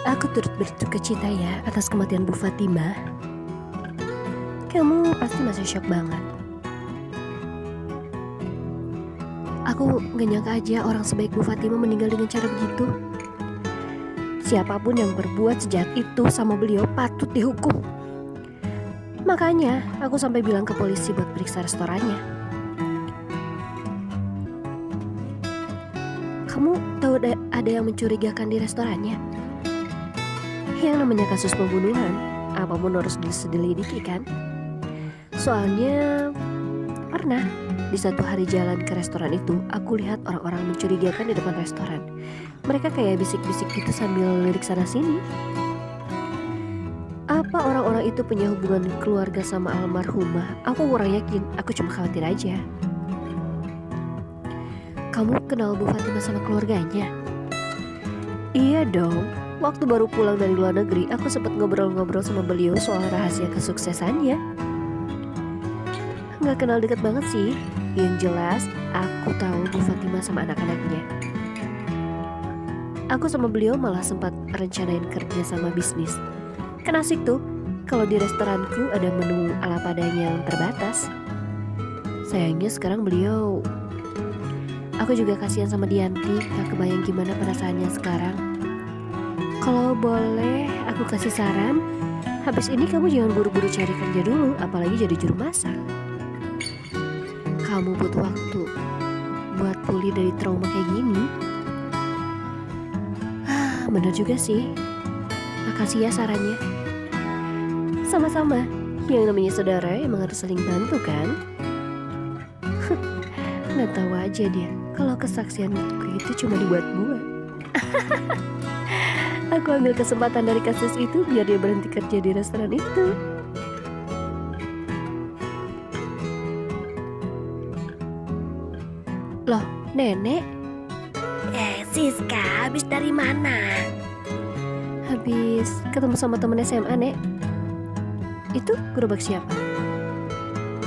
Aku turut berdukacita ya atas kematian Bu Fatimah. Kamu pasti masih shock banget. Aku gak nyangka aja orang sebaik Bu Fatimah meninggal dengan cara begitu. Siapapun yang berbuat sejahat itu sama beliau patut dihukum. Makanya aku sampai bilang ke polisi buat periksa restorannya. Kamu tahu ada yang mencurigakan di restorannya? Yang namanya kasus pembunuhan, apapun harus diselidiki kan? Soalnya pernah di satu hari jalan ke restoran itu, aku lihat orang-orang mencurigakan di depan restoran. Mereka kayak bisik-bisik gitu sambil lirik sana sini. Apa orang-orang itu punya hubungan keluarga sama almarhumah? Aku kurang yakin, aku cuma khawatir aja. Kamu kenal Bu Fatimah sama keluarganya? Iya dong. Waktu baru pulang dari luar negeri, aku sempat ngobrol-ngobrol sama beliau soal rahasia kesuksesannya. Nggak kenal deket banget sih. Yang jelas, aku tahu Bu Fatimah sama anak-anaknya. Aku sama beliau malah sempat rencanain kerja sama bisnis. Kan asik tuh, kalau di restoranku ada menu ala padanya yang terbatas. Sayangnya sekarang beliau... Aku juga kasihan sama Dianti, gak kebayang gimana perasaannya sekarang. Kalau boleh aku kasih saran, habis ini kamu jangan buru-buru cari kerja dulu, apalagi jadi juru masak. Kamu butuh waktu buat pulih dari trauma kayak gini. Bener juga sih. Makasih ya sarannya. Sama-sama. Yang namanya saudara emang harus saling bantu kan? Nggak tahu aja dia kalau kesaksianku itu cuma dibuat-buat. Aku ambil kesempatan dari kasus itu biar dia berhenti kerja di restoran itu. Loh, Nenek? Siska, habis dari mana? Habis ketemu sama temen SMA, Nek. Itu gerobak siapa?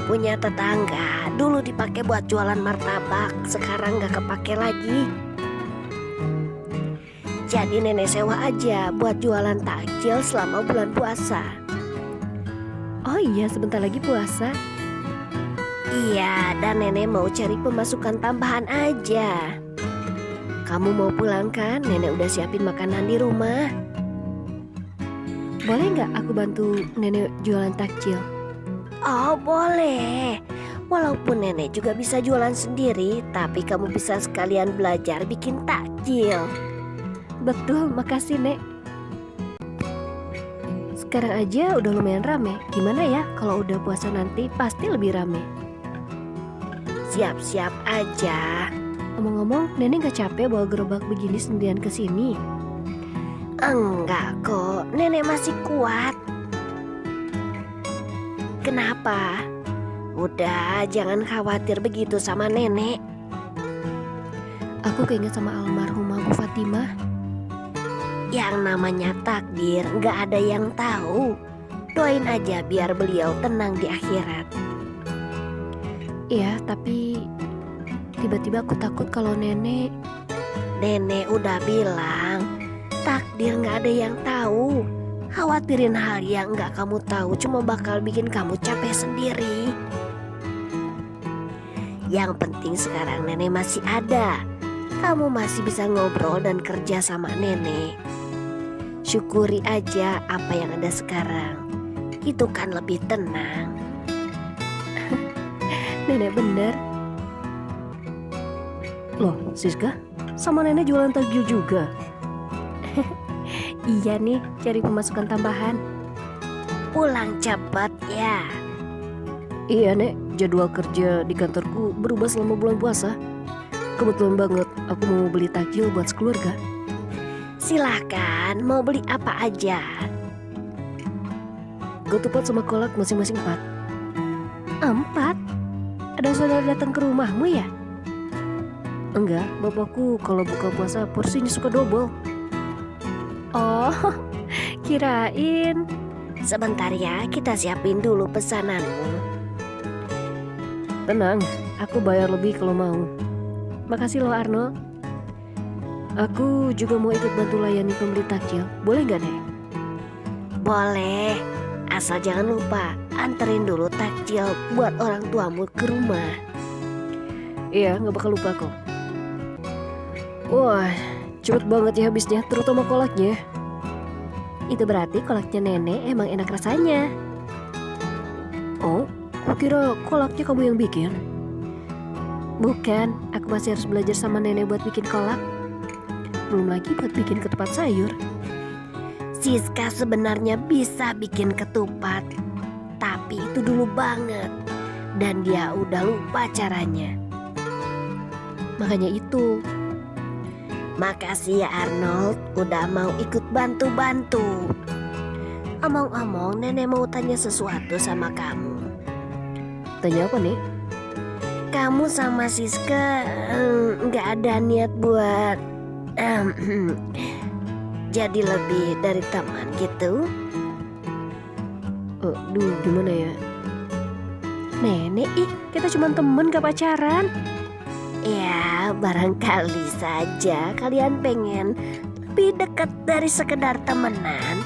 Punya tetangga, dulu dipakai buat jualan martabak, sekarang gak kepake lagi. Jadi nenek sewa aja buat jualan takjil selama bulan puasa. Oh iya, sebentar lagi puasa. Iya, dan nenek mau cari pemasukan tambahan aja. Kamu mau pulang kan? Nenek udah siapin makanan di rumah. Boleh nggak aku bantu nenek jualan takjil? Oh boleh. Walaupun nenek juga bisa jualan sendiri, tapi kamu bisa sekalian belajar bikin takjil. Betul, makasih Nek. Sekarang aja udah lumayan rame. Gimana ya kalau udah puasa nanti pasti lebih rame. Siap-siap aja. Ngomong-ngomong, nenek gak capek bawa gerobak begini sendirian ke sini? Enggak kok, nenek masih kuat. Kenapa? Udah, jangan khawatir begitu sama nenek. Aku keinget sama almarhumah Bu Fatimah. Yang namanya takdir gak ada yang tahu. Doain aja biar beliau tenang di akhirat. Iya, tapi tiba-tiba aku takut kalau nenek... Nenek udah bilang, takdir gak ada yang tahu. Khawatirin hal yang gak kamu tahu cuma bakal bikin kamu capek sendiri. Yang penting sekarang nenek masih ada. Kamu masih bisa ngobrol dan kerja sama nenek. Syukuri aja apa yang ada sekarang. Itu kan lebih tenang. Nenek bener. Loh, Siska, sama nenek jualan takjil juga? Iya nih, cari pemasukan tambahan. Pulang cepat ya. Iya Nek, jadwal kerja di kantorku berubah selama bulan puasa. Kebetulan banget, aku mau beli takjil buat sekeluarga. Silahkan, mau beli apa aja? Ketupat sama kolak masing-masing 4. 4? Ada saudara datang ke rumahmu ya? Enggak, bapakku kalau buka puasa porsinya suka double. Oh, kirain. Sebentar ya, kita siapin dulu pesananmu. Tenang, aku bayar lebih kalau mau. Makasih loh Arno. Aku juga mau ikut bantu layani pembeli takjil. Boleh nggak, Nek? Boleh, asal jangan lupa anterin dulu takjil buat orang tuamu ke rumah. Iya, nggak bakal lupa kok. Wah, cepet banget ya habisnya, terutama kolaknya. Itu berarti kolaknya nenek emang enak rasanya. Oh, kukira kolaknya kamu yang bikin. Bukan, aku masih harus belajar sama nenek buat bikin kolak. Belum lagi buat bikin ketupat sayur. Siska sebenarnya bisa bikin ketupat, tapi itu dulu banget. Dan dia udah lupa caranya. Makanya itu. Makasih ya Arnold, udah mau ikut bantu-bantu. Omong-omong, nenek mau tanya sesuatu sama kamu. Tanya apa, Nek? Kamu sama Siska nggak ada niat buat jadi lebih dari teman gitu? Duh, gimana ya? Nenek, Kita cuma temen gak pacaran. ya barangkali saja kalian pengen lebih dekat dari sekedar temenan.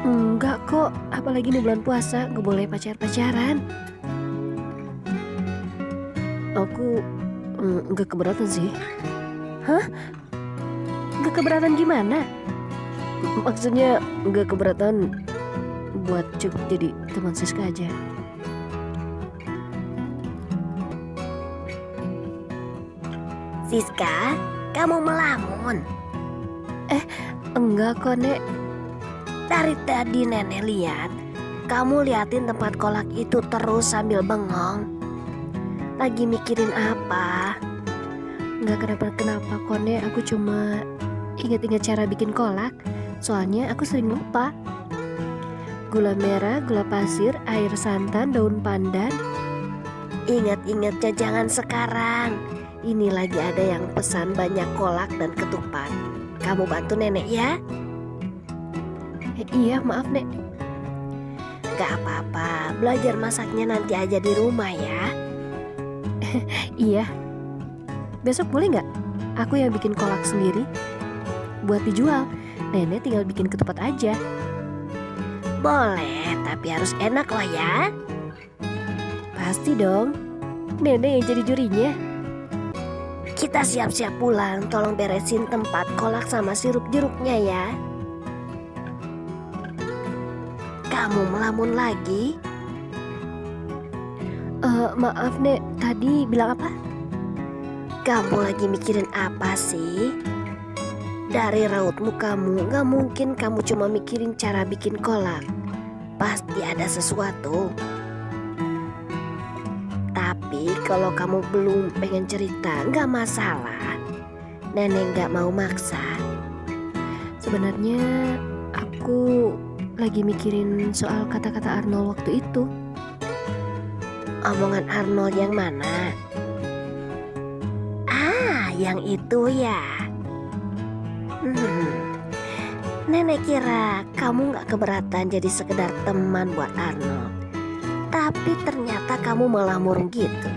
Enggak kok, apalagi ini bulan puasa, gak boleh pacaran. Aku gak keberatan sih. Hah? Gak keberatan gimana? Maksudnya gak keberatan buat cukup jadi teman Siska aja. Siska, kamu melamun. Enggak kok, Nek. Dari tadi nenek lihat, kamu liatin tempat kolak itu terus sambil bengong. Lagi mikirin apa? Enggak kenapa-kenapa kok, Nek. Aku cuma ingat-ingat cara bikin kolak. Soalnya aku sering lupa. Gula merah, gula pasir, air santan, daun pandan. Ingat-ingatnya jangan sekarang. Ini lagi ada yang pesan banyak kolak dan ketupat. Kamu bantu nenek ya? Iya, maaf, Nek. Gak apa-apa, belajar masaknya nanti aja di rumah ya. Iya. Besok boleh nggak? Aku yang bikin kolak sendiri buat dijual. Nenek tinggal bikin ketupat aja. Boleh, tapi harus enak loh ya. Pasti dong. Nenek yang jadi jurinya. Kita siap-siap pulang, tolong beresin tempat kolak sama sirup jeruknya ya. Kamu melamun lagi? Maaf, Nek. Tadi bilang apa? Kamu lagi mikirin apa sih? Dari raut mukamu, gak mungkin kamu cuma mikirin cara bikin kolak. Pasti ada sesuatu. Tapi kalau kamu belum pengen cerita, gak masalah. Nenek gak mau maksa. Sebenarnya aku lagi mikirin soal kata-kata Arnold waktu itu. Omongan Arnold yang mana? Ah, yang itu ya. Nenek kira kamu gak keberatan jadi sekedar teman buat Arnold. Tapi ternyata kamu malah murung gitu.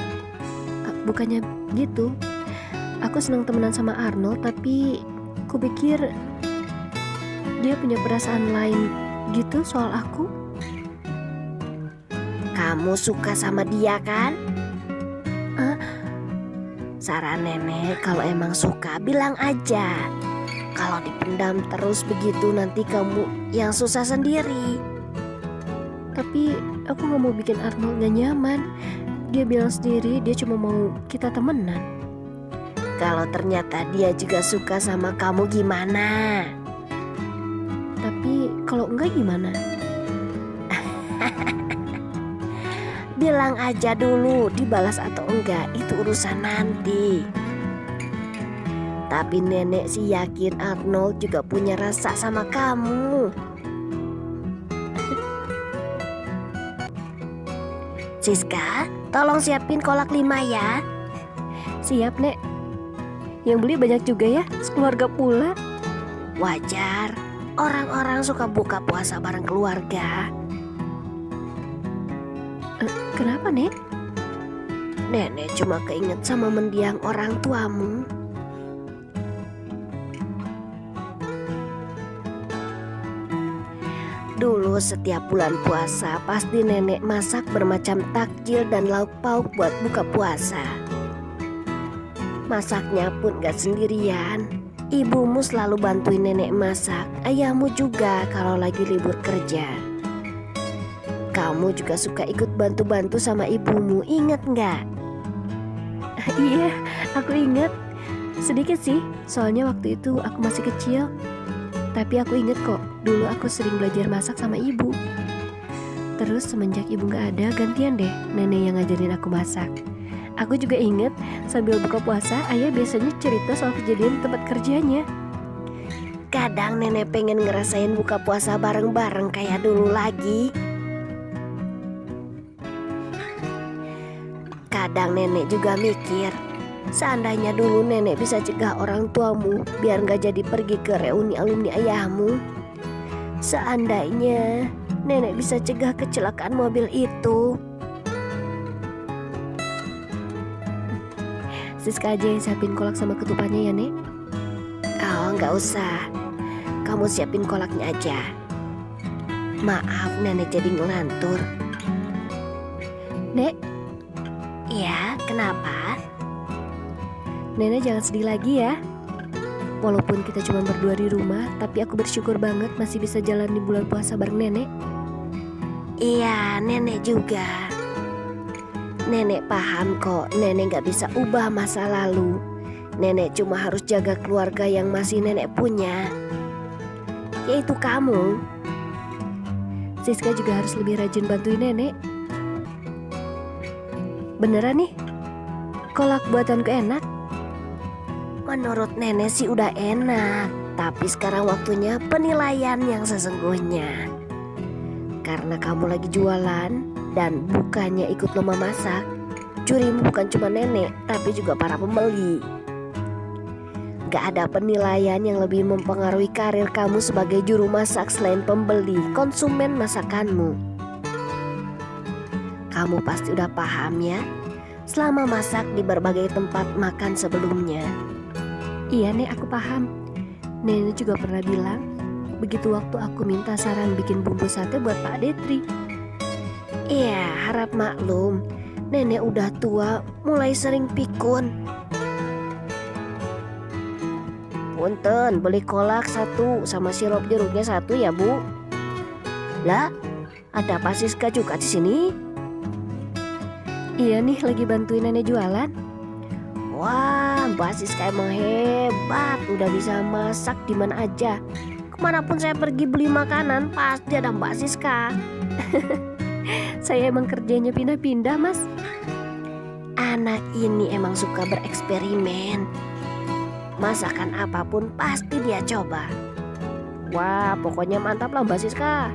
Bukannya gitu. Aku senang temenan sama Arnold, tapi kupikir dia punya perasaan lain gitu soal aku. Kamu suka sama dia kan? Saran nenek, kalau emang suka bilang aja. Kalau dipendam terus begitu nanti kamu yang susah sendiri. Tapi aku gak mau bikin Arnold gak nyaman. Dia bilang sendiri dia cuma mau kita temenan. Kalau ternyata dia juga suka sama kamu gimana? Tapi kalau enggak gimana? Bilang aja dulu, dibalas atau enggak itu urusan nanti. Tapi nenek sih yakin Arnold juga punya rasa sama kamu. Siska, tolong siapin kolak 5 ya. Siap, Nek. Yang beli banyak juga ya, sekeluarga pula. Wajar, orang-orang suka buka puasa bareng keluarga. Kenapa, Nek? Nenek cuma keinget sama mendiang orang tuamu. Dulu setiap bulan puasa pasti nenek masak bermacam takjil dan lauk pauk buat buka puasa. Masaknya pun gak sendirian. Ibumu selalu bantuin nenek masak, ayahmu juga kalau lagi libur kerja. Kamu juga suka ikut bantu-bantu sama ibumu, inget gak? Iya, aku inget. Sedikit sih, soalnya waktu itu aku masih kecil. Tapi aku inget kok, dulu aku sering belajar masak sama ibu. Terus semenjak ibu gak ada, gantian deh nenek yang ngajarin aku masak. Aku juga inget, sambil buka puasa, ayah biasanya cerita soal kejadian di tempat kerjanya. Kadang nenek pengen ngerasain buka puasa bareng-bareng kayak dulu lagi. Kadang nenek juga mikir, seandainya dulu nenek bisa cegah orang tuamu biar gak jadi pergi ke reuni alumni ayahmu. Seandainya nenek bisa cegah kecelakaan mobil itu. Siska aja yang siapin kolak sama ketupannya ya, Nek. Oh, gak usah. Kamu siapin kolaknya aja. Maaf, nenek jadi ngelantur. Nek, Iya, kenapa? nenek jangan sedih lagi ya. Walaupun kita cuma berdua di rumah, tapi aku bersyukur banget masih bisa jalan di bulan puasa bareng nenek. Iya, nenek juga. Nenek paham kok, nenek gak bisa ubah masa lalu. Nenek cuma harus jaga keluarga yang masih nenek punya, yaitu kamu. Siska juga harus lebih rajin bantuin nenek. Beneran nih, kolak buatanku enak. Menurut nenek sih udah enak, tapi sekarang waktunya penilaian yang sesungguhnya. Karena kamu lagi jualan dan bukannya ikut lomba masak, jurimu bukan cuma nenek, tapi juga para pembeli. Gak ada penilaian yang lebih mempengaruhi karir kamu sebagai juru masak selain pembeli, konsumen masakanmu. Kamu pasti udah paham ya, selama masak di berbagai tempat makan sebelumnya. Iya, Nek, aku paham. Nenek juga pernah bilang, begitu waktu aku minta saran bikin bumbu sate buat Pak Detri. Iya, harap maklum, nenek udah tua, mulai sering pikun. Punten, beli kolak 1 sama sirup jeruknya 1 ya, Bu. Lah, ada Pak Siska juga di sini. Iya nih, lagi bantuin nenek jualan. Wah, Mbak Siska emang hebat, udah bisa masak di mana aja. Kemanapun saya pergi beli makanan, pasti ada Mbak Siska. Saya emang kerjanya pindah-pindah, Mas. Anak ini emang suka bereksperimen. Masakan apapun pasti dia coba. Wah, pokoknya mantap lah Mbak Siska.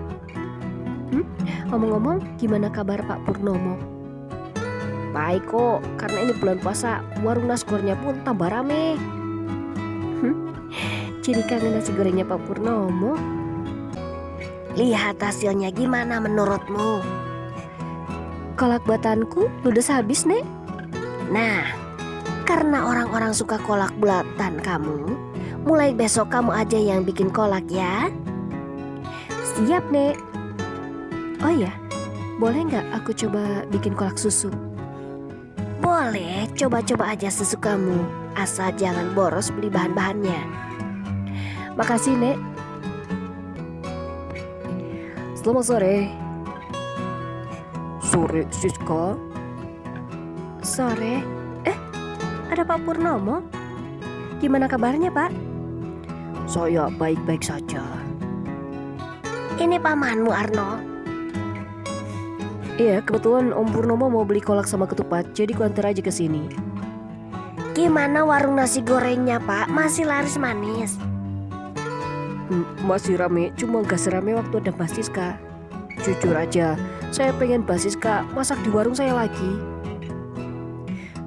Ngomong-ngomong, gimana kabar Pak Purnomo? Baik kok, karena ini bulan puasa, warung nasi gorengnya pun tambah rame. Jadi kangen nasi gorengnya Pak Purnomo. Lihat hasilnya gimana menurutmu? Kolak buatanku ludes habis, Nek. Nah, karena orang-orang suka kolak buatan kamu, mulai besok kamu aja yang bikin kolak ya. Siap, Nek. Oh iya, boleh nggak aku coba bikin kolak susu? Boleh, coba-coba aja sesukamu, asal jangan boros beli bahan-bahannya. Makasih, Nek. Selamat sore. Sore, Siska. Sore. Ada Pak Purnomo. Gimana kabarnya, Pak? Saya baik-baik saja. Ini pamanmu Arno. Iya, kebetulan Om Purnomo mau beli kolak sama ketupat, jadi kuantar aja ke sini. Gimana warung nasi gorengnya Pak? Masih laris manis? Masih rame, cuma gak serame waktu ada Mbak Siska. Jujur aja, saya pengen Mbak Siska masak di warung saya lagi.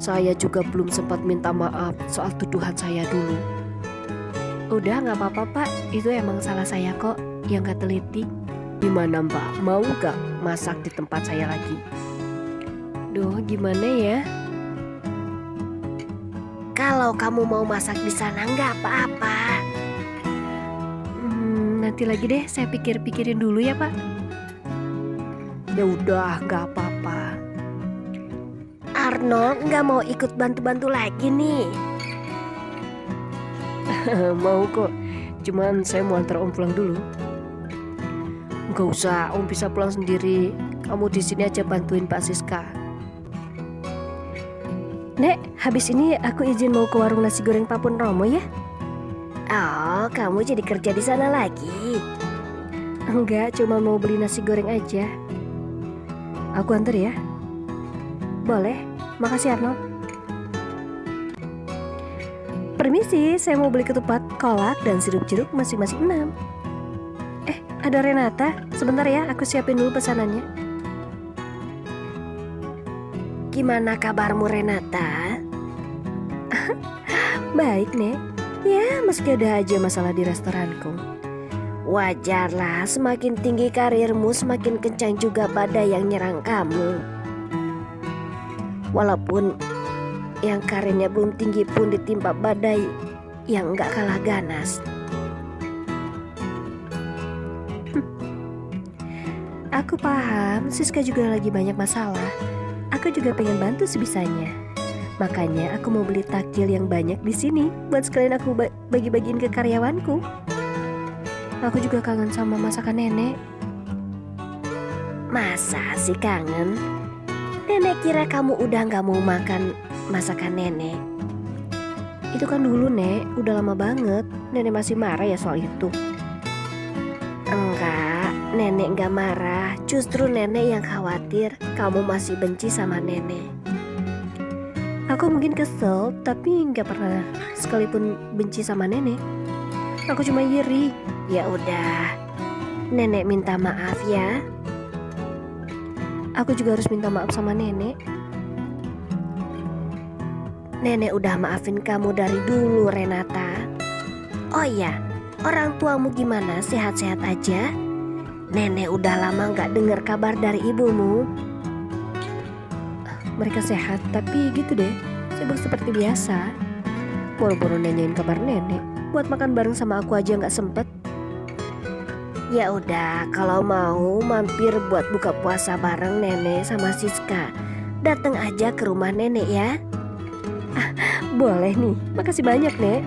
Saya juga belum sempat minta maaf soal tuduhan saya dulu. Udah nggak apa-apa, Pak. Itu emang salah saya kok yang gak teliti. Gimana Mbak, mau gak masak di tempat saya lagi? Duh, gimana ya? Kalau kamu mau masak di sana nggak apa-apa. Nanti lagi deh, saya pikir-pikirin dulu ya Pak. Ya udah, nggak apa-apa. Arnold nggak mau ikut bantu-bantu lagi nih. Mau kok, cuman saya mau antar Om pulang dulu. Nggak usah, Om bisa pulang sendiri. Kamu di sini aja bantuin Pak Siska. Nek, habis ini aku izin mau ke warung nasi goreng Pak Pun Romo ya? Oh, kamu jadi kerja di sana lagi? Enggak, cuma mau beli nasi goreng aja. Aku antar ya. Boleh, makasih Arnold. Permisi, saya mau beli ketupat, kolak, dan sirup jeruk masing-masing 6. Ada Renata. Sebentar ya, aku siapin dulu pesanannya. Gimana kabarmu Renata? Baik, Nek. Ya, meski ada aja masalah di restoranku. Wajarlah, semakin tinggi karirmu semakin kencang juga badai yang nyerang kamu. Walaupun yang karirnya belum tinggi pun ditimpa badai yang gak kalah ganas. Aku paham, Siska juga lagi banyak masalah. Aku juga pengen bantu sebisanya. Makanya aku mau beli takjil yang banyak di sini buat sekalian aku bagi-bagiin ke karyawanku. Aku juga kangen sama masakan nenek. Masa sih kangen? Nenek kira kamu udah gak mau makan masakan nenek. Itu kan dulu, Nek. Udah lama banget. Nenek masih marah ya soal itu. Enggak, nenek gak marah. Justru nenek yang khawatir kamu masih benci sama nenek. Aku mungkin kesel, tapi nggak pernah sekalipun benci sama nenek. Aku cuma iri. Ya udah, nenek minta maaf ya. Aku juga harus minta maaf sama nenek. Nenek udah maafin kamu dari dulu Renata. Oh iya, orang tuamu gimana? Sehat-sehat aja? Nenek udah lama gak dengar kabar dari ibumu. Mereka sehat, tapi gitu deh, sibuk seperti biasa. Boro-boro nanyain kabar nenek. Buat makan bareng sama aku aja nggak sempet. Ya udah, kalau mau mampir buat buka puasa bareng nenek sama Siska. Datang aja ke rumah nenek ya. Boleh nih, makasih banyak, Nek.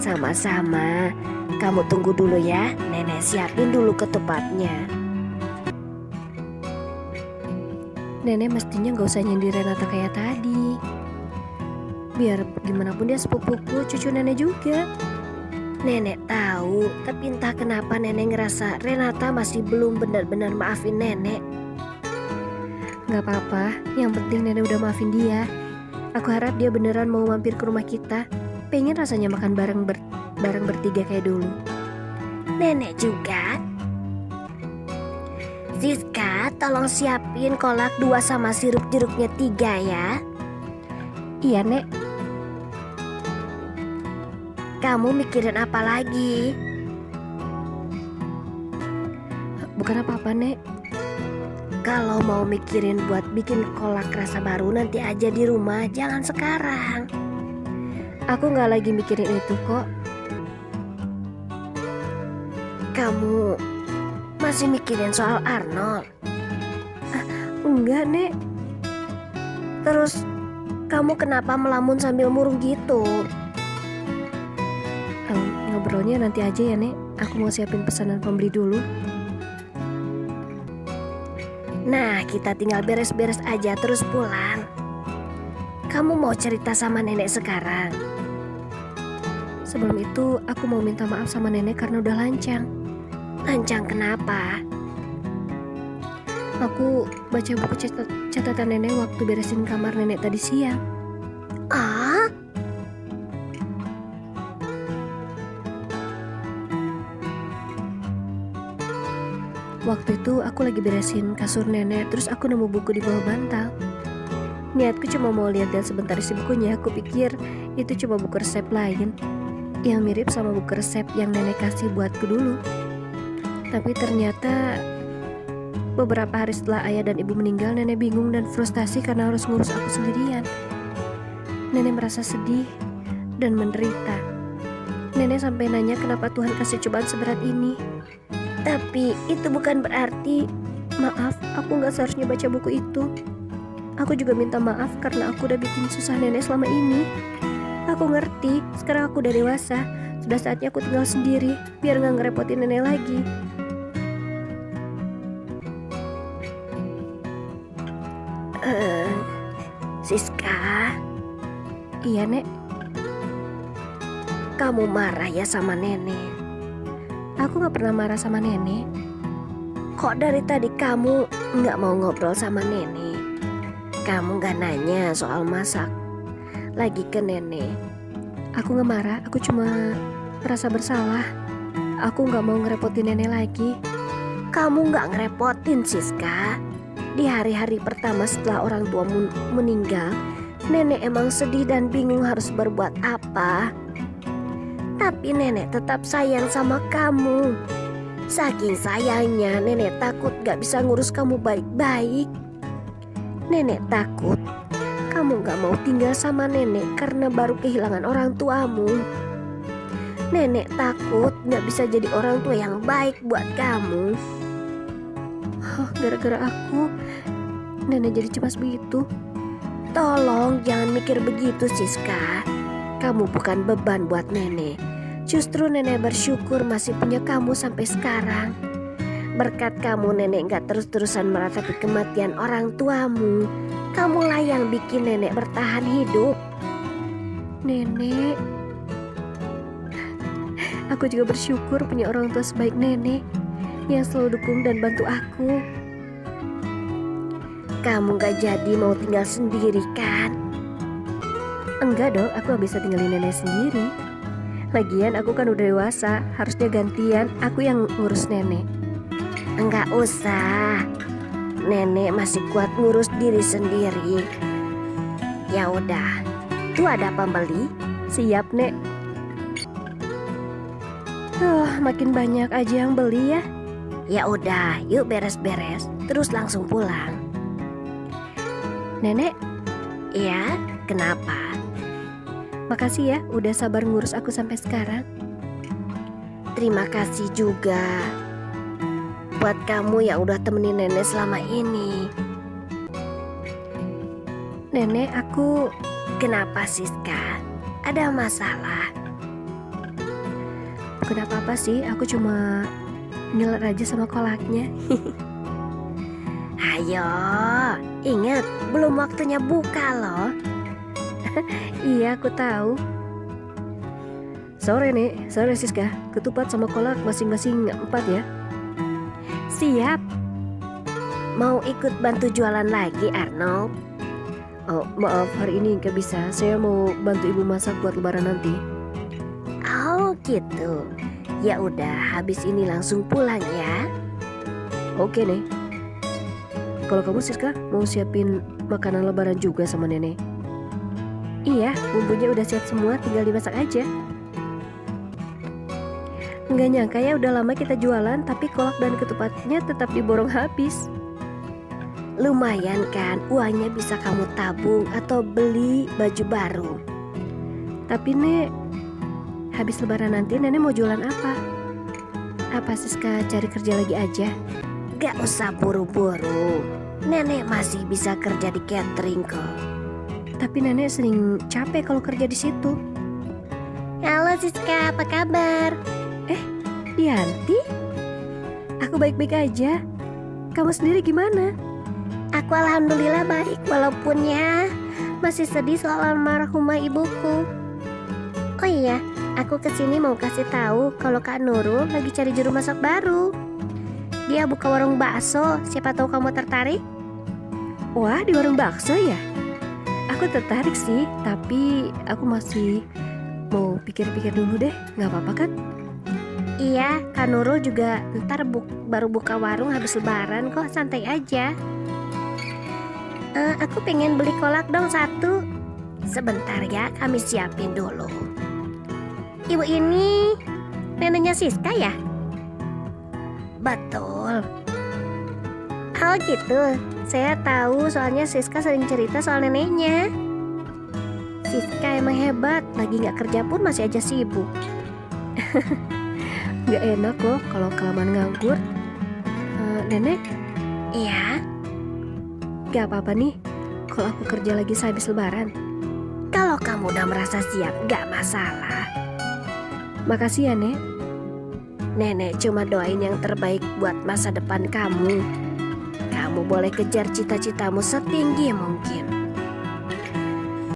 Sama-sama. Kamu tunggu dulu ya, nenek siapin dulu ketupatnya. Nenek mestinya nggak usah nyindir Renata kayak tadi. Biar gimana pun dia sepupuku, cucu nenek juga. Nenek tahu, tapi entah kenapa nenek ngerasa Renata masih belum benar-benar maafin nenek. Nggak apa-apa, yang penting nenek udah maafin dia. Aku harap dia beneran mau mampir ke rumah kita. Pengen rasanya makan bareng bertiga kayak dulu. Nenek juga. Siska, tolong siapin kolak 2 sama sirup jeruknya 3 ya. Iya, Nek. Kamu mikirin apa lagi? Bukan apa-apa, Nek. Kalau mau mikirin buat bikin kolak rasa baru nanti aja di rumah, jangan sekarang. Aku nggak lagi mikirin itu kok. Kamu masih mikirin soal Arnold? Enggak, Nek. Terus kamu kenapa melamun sambil murung gitu? Ngobrolnya nanti aja ya, Nek. Aku mau siapin pesanan pembeli dulu. Nah, kita tinggal beres-beres aja terus pulang. Kamu mau cerita sama nenek sekarang? Sebelum itu, aku mau minta maaf sama nenek karena udah lancang. Lancang kenapa? Aku baca buku catatan nenek waktu beresin kamar nenek tadi siang. Ah? Waktu itu aku lagi beresin kasur nenek, terus aku nemu buku di bawah bantal. Niatku cuma mau lihat dan sebentar isi bukunya. Aku pikir itu cuma buku resep lain yang mirip sama buku resep yang nenek kasih buatku dulu. Tapi ternyata beberapa hari setelah ayah dan ibu meninggal, nenek bingung dan frustasi karena harus ngurus aku sendirian. Nenek merasa sedih dan menderita. Nenek sampai nanya kenapa Tuhan kasih cobaan seberat ini. Tapi itu bukan berarti. Maaf, aku nggak seharusnya baca buku itu. Aku juga minta maaf karena aku udah bikin susah nenek selama ini. Aku ngerti, sekarang aku udah dewasa. Sudah saatnya aku tinggal sendiri, biar nggak ngerepotin nenek lagi. Siska, Iya, Nek. kamu marah ya sama nenek? Aku nggak pernah marah sama nenek. Kok dari tadi kamu nggak mau ngobrol sama nenek? Kamu nggak nanya soal masak lagi ke nenek? Aku nggak marah, aku cuma merasa bersalah. Aku nggak mau ngerepotin nenek lagi. Kamu nggak ngerepotin, Siska. Di hari-hari pertama setelah orang tua meninggal, nenek emang sedih dan bingung harus berbuat apa. Tapi nenek tetap sayang sama kamu. Saking sayangnya, nenek takut gak bisa ngurus kamu baik-baik. Nenek takut kamu gak mau tinggal sama nenek karena baru kehilangan orang tuamu. Nenek takut gak bisa jadi orang tua yang baik buat kamu. Gara-gara aku, nenek jadi cemas begitu. Tolong jangan mikir begitu, Siska. Kamu bukan beban buat nenek. Justru nenek bersyukur masih punya kamu sampai sekarang. Berkat kamu nenek gak terus-terusan meratapi kematian orang tuamu. Kamulah yang bikin nenek bertahan hidup. Nenek, aku juga bersyukur punya orang tua sebaik nenek yang selalu dukung dan bantu aku. Kamu gak jadi mau tinggal sendiri kan? Enggak dong, aku gak bisa tinggalin nenek sendiri. Lagian aku kan udah dewasa, harusnya gantian aku yang ngurus nenek. Enggak usah, nenek masih kuat ngurus diri sendiri. Ya udah, tuh ada pembeli. Siap, Nek. Makin banyak aja yang beli ya. Ya udah, yuk beres-beres, terus langsung pulang. Nenek, Iya, kenapa? makasih ya udah sabar ngurus aku sampai sekarang. Terima kasih juga buat kamu yang udah temenin nenek selama ini. Nenek, aku... Kenapa, Siska? Ada masalah? Bukan apa-apa sih, aku cuma ngiler aja sama kolaknya. Ayo, ingat belum waktunya buka loh. Iya, aku tahu. Sore nih, sore Siska. Ketupat sama kolak masing-masing 4 ya. Siap. Mau ikut bantu jualan lagi, Arnold? Oh, maaf, hari ini gak bisa. Saya mau bantu ibu masak buat lebaran nanti. Oh gitu. Ya udah, habis ini langsung pulang ya. Oke nih. Kalau kamu Siska mau siapin makanan lebaran juga sama nenek? Iya, bumbunya udah siap semua, tinggal dimasak aja. Nggak nyangka ya udah lama kita jualan, tapi kolak dan ketupatnya tetap diborong habis. Lumayan kan, uangnya bisa kamu tabung atau beli baju baru. Tapi Nek, habis lebaran nanti nenek mau jualan apa? Apa Siska cari kerja lagi aja? Gak usah buru-buru. Nenek masih bisa kerja di catering kok. Tapi nenek sering capek kalau kerja di situ. Halo Siska, apa kabar? Dianti? Aku baik-baik aja. Kamu sendiri gimana? Aku alhamdulillah baik, walaupun ya masih sedih soal almarhumah ibuku. Oh iya, aku kesini mau kasih tahu kalau Kak Nurul lagi cari juru masak baru. Dia buka warung bakso, siapa tahu kamu tertarik? Wah, di warung bakso ya? Aku tertarik sih, tapi aku masih mau pikir-pikir dulu deh. Gak apa-apa kan? Iya, Kak Nurul juga ntar baru buka warung habis lebaran kok, santai aja. Aku pengen beli kolak dong 1. Sebentar ya, kami siapin dulu. Ibu ini neneknya Siska ya? Betul. Oh gitu, saya tahu soalnya Siska sering cerita soal neneknya. Siska emang hebat, lagi gak kerja pun masih aja sibuk. Gak enak loh kalau kelamaan nganggur. Nenek, Iya, gak apa-apa nih kalau aku kerja lagi sehabis lebaran. kalau kamu udah merasa siap gak masalah. Makasih ya, Nek. Nenek cuma doain yang terbaik buat masa depan kamu. Kamu boleh kejar cita-citamu setinggi mungkin.